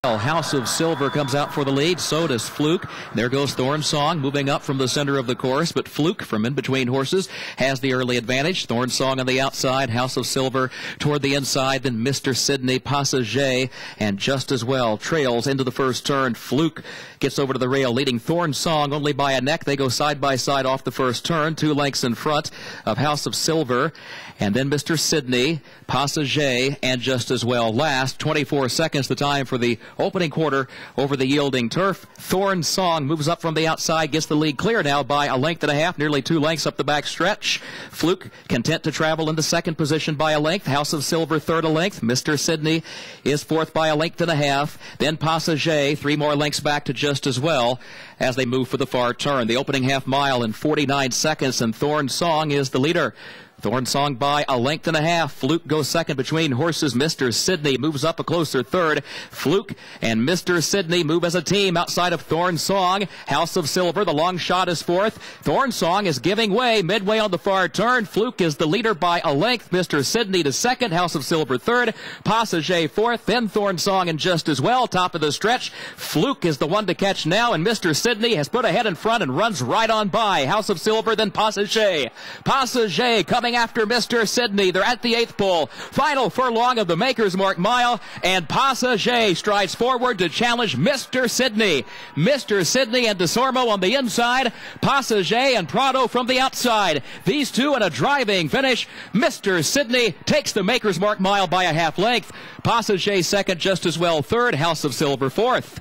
House of Silver comes out for the lead. So does Fluke. There goes Thorn Song moving up from the center of the course, but Fluke from in between horses has the early advantage. Thorn Song on the outside, House of Silver toward the inside, then Mr. Sydney, Passager, and just as well trails into the first turn. Fluke gets over to the rail, leading Thorn Song only by a neck. They go side by side off the first turn, 2 lengths in front of House of Silver, and then Mr. Sydney, Passager, and just as well last. 24 seconds the time for the opening quarter over the yielding turf. Thorn Song moves up from the outside, gets the lead clear now by a length and a half, nearly 2 lengths up the back stretch. Fluke content to travel into second position by a length. House of Silver third a length. Mr. Sydney is fourth by a length and a half. Then Passager 3 more lengths back to just as well as they move for the far turn. The opening half mile in 49 seconds, and Thorn Song is the leader. Thorn Song by a length and a half. Fluke goes second between horses. Mr. Sydney moves up a closer third. Fluke and Mr. Sydney move as a team outside of Thorn Song. House of Silver, the long shot, is fourth. Thorn Song is giving way midway on the far turn. Fluke is the leader by a length. Mr. Sydney to second. House of Silver third. Passager fourth. Then Thorn Song and just as well. Top of the stretch. Fluke is the one to catch now, and Mr. Sydney has put ahead in front and runs right on by House of Silver, then Passager. Passager coming after Mr. Sydney. They're at the 8th pole. Final furlong of the Maker's Mark mile, and Passager strides forward to challenge Mr. Sydney. Mr. Sydney and DeSormo on the inside. Passager and Prado from the outside. These two in a driving finish. Mr. Sydney takes the Maker's Mark mile by a half length. Passager second, just as well third. House of Silver fourth.